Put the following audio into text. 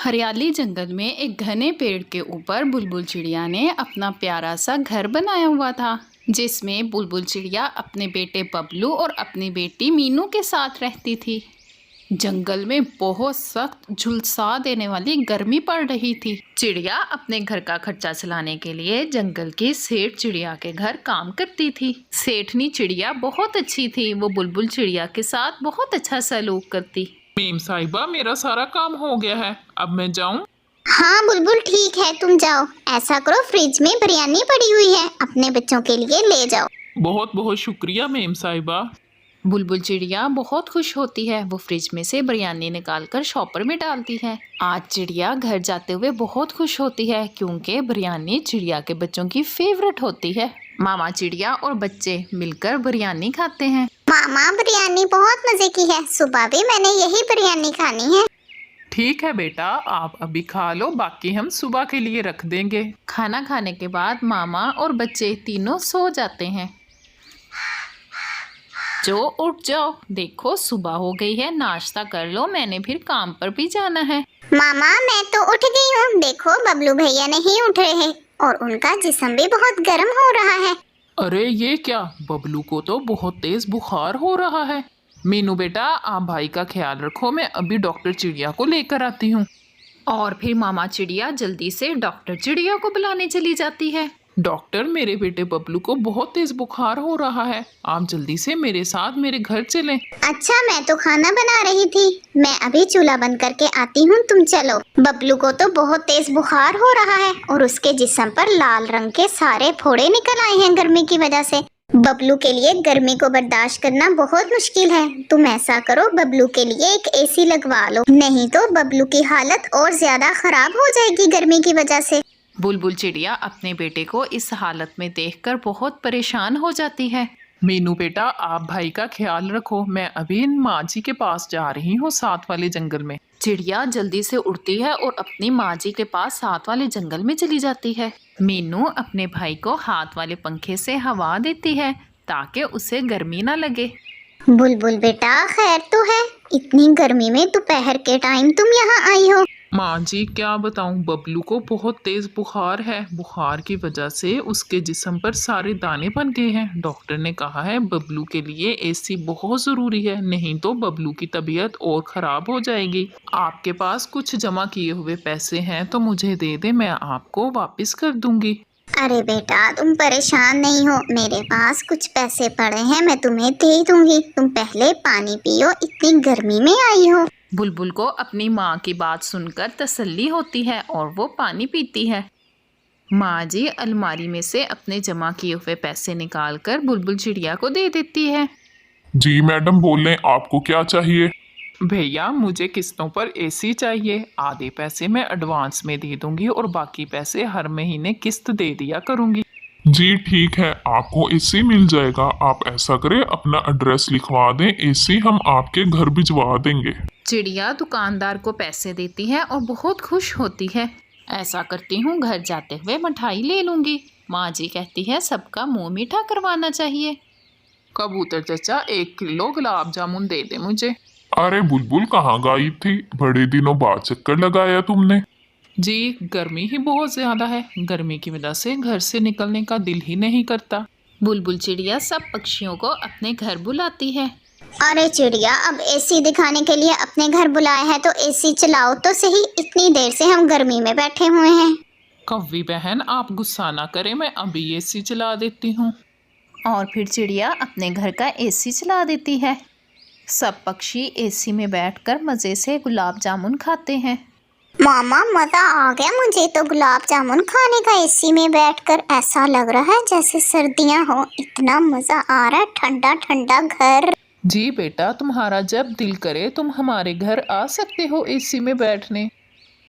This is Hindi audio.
हरियाली जंगल में एक घने पेड़ के ऊपर बुलबुल चिड़िया ने अपना प्यारा सा घर बनाया हुआ था, जिसमें बुलबुल चिड़िया अपने बेटे बबलू और अपनी बेटी मीनू के साथ रहती थी। जंगल में बहुत सख्त झुलसा देने वाली गर्मी पड़ रही थी। चिड़िया अपने घर का खर्चा चलाने के लिए जंगल की सेठ चिड़िया के घर काम करती थी। सेठनी चिड़िया बहुत अच्छी थी, वो बुलबुल चिड़िया के साथ बहुत अच्छा सलूक करती। मेम साहिबा, मेरा सारा काम हो गया है, अब मैं जाऊं? हाँ बुलबुल, ठीक है, तुम जाओ। ऐसा करो, फ्रिज में बिरयानी पड़ी हुई है, अपने बच्चों के लिए ले जाओ। बहुत बहुत शुक्रिया मेम साहिबा। बुलबुल चिड़िया बहुत खुश होती है। वो फ्रिज में से बिरयानी निकालकर शॉपर में डालती है। आज चिड़िया घर जाते हुए बहुत खुश होती है, क्योंकि बिरयानी चिड़िया के बच्चों की फेवरेट होती है। मामा चिड़िया और बच्चे मिलकर बिरयानी खाते हैं। मामा, बिरयानी बहुत मजे की है, सुबह भी मैंने यही बिरयानी खानी है। ठीक है बेटा, आप अभी खा लो, बाकी हम सुबह के लिए रख देंगे। खाना खाने के बाद मामा और बच्चे तीनों सो जाते हैं। जो उठ जाओ, देखो सुबह हो गई है, नाश्ता कर लो, मैंने फिर काम पर भी जाना है। मामा, मैं तो उठ गई हूँ, देखो बबलू भैया नहीं उठ रहे और उनका जिस्म भी बहुत गर्म हो रहा है। अरे ये क्या, बबलू को तो बहुत तेज बुखार हो रहा है। मीनू बेटा, आप भाई का ख्याल रखो, मैं अभी डॉक्टर चिड़िया को लेकर आती हूँ। और फिर मामा चिड़िया जल्दी से डॉक्टर चिड़िया को बुलाने चली जाती है। डॉक्टर, मेरे बेटे बबलू को बहुत तेज बुखार हो रहा है, आप जल्दी से मेरे साथ मेरे घर चलें। अच्छा, मैं तो खाना बना रही थी, मैं अभी चूल्हा बंद करके आती हूँ, तुम चलो। बबलू को तो बहुत तेज बुखार हो रहा है और उसके जिस्म पर लाल रंग के सारे फोड़े निकल आए हैं गर्मी की वजह से। बबलू के लिए गर्मी को बर्दाश्त करना बहुत मुश्किल है। तुम ऐसा करो, बबलू के लिए एक एसी लगवा लो, नहीं तो बबलू की हालत और ज्यादा खराब हो जाएगी गर्मी की वजह से। बुलबुल चिड़िया अपने बेटे को इस हालत में देखकर बहुत परेशान हो जाती है। मीनू बेटा, आप भाई का ख्याल रखो, मैं अभी इन माँ जी के पास जा रही हूँ, साथ वाले जंगल में। चिड़िया जल्दी से उड़ती है और अपनी माँ जी के पास साथ वाले जंगल में चली जाती है। मीनू अपने भाई को हाथ वाले पंखे से हवा देती है ताकि उसे गर्मी ना लगे। बुलबुल बेटा, खैर तो है, इतनी गर्मी में दोपहर के टाइम तुम यहाँ आई हो। माँ जी, क्या बताऊं, बबलू को बहुत तेज बुखार है। बुखार की वजह से उसके जिस्म पर सारे दाने बन गए हैं। डॉक्टर ने कहा है बबलू के लिए एसी बहुत ज़रूरी है, नहीं तो बबलू की तबीयत और ख़राब हो जाएगी। आपके पास कुछ जमा किए हुए पैसे हैं तो मुझे दे दे, मैं आपको वापस कर दूंगी। अरे बेटा, तुम परेशान नहीं हो, मेरे पास कुछ पैसे पड़े हैं, मैं तुम्हें दे दूंगी। तुम पहले पानी पियो, इतनी गर्मी में आई हो। बुलबुल को अपनी माँ की बात सुनकर तसल्ली होती है और वो पानी पीती है। माँ जी अलमारी में से अपने जमा किए हुए पैसे निकालकर बुलबुल चिड़िया को दे देती है। जी मैडम, बोलें, आपको क्या चाहिए? भैया, मुझे किस्तों पर एसी चाहिए। आधे पैसे मैं एडवांस में दे दूंगी और बाकी पैसे हर महीने किस्त दे दिया करूंगी। जी ठीक है, आपको एसी मिल जाएगा। आप ऐसा करें, अपना एड्रेस लिखवा दें, एसी हम आपके घर भिजवा देंगे। चिड़िया दुकानदार को पैसे देती है और बहुत खुश होती है। ऐसा करती हूँ, घर जाते हुए मिठाई ले लूँगी। माँ जी कहती है सबका मुंह मीठा करवाना चाहिए। कबूतर चचा, 1 किलो गुलाब जामुन दे दे मुझे। अरे बुलबुल, कहाँ गायब थी? बड़े दिनों बाद चक्कर लगाया तुमने। जी, गर्मी ही बहुत ज़्यादा है, गर्मी की वजह से घर से निकलने का दिल ही नहीं करता। बुलबुल चिड़िया सब पक्षियों को अपने घर बुलाती है। अरे चिड़िया, अब एसी दिखाने के लिए अपने घर बुलाया है तो एसी चलाओ तो सही, इतनी देर से हम गर्मी में बैठे हुए हैं। कव्वी बहन, आप गुस्सा ना करें, मैं अभी एसी चला देती हूँ। और फिर चिड़िया अपने घर का एसी चला देती है। सब पक्षी एसी में बैठकर मज़े से गुलाब जामुन खाते हैं। मामा, मजा आ गया मुझे तो गुलाब जामुन खाने का, एसी में बैठकर ऐसा लग रहा है जैसे सर्दियां हो, इतना मजा आ रहा है, ठंडा ठंडा घर। जी बेटा, तुम्हारा जब दिल करे तुम हमारे घर आ सकते हो एसी में बैठने।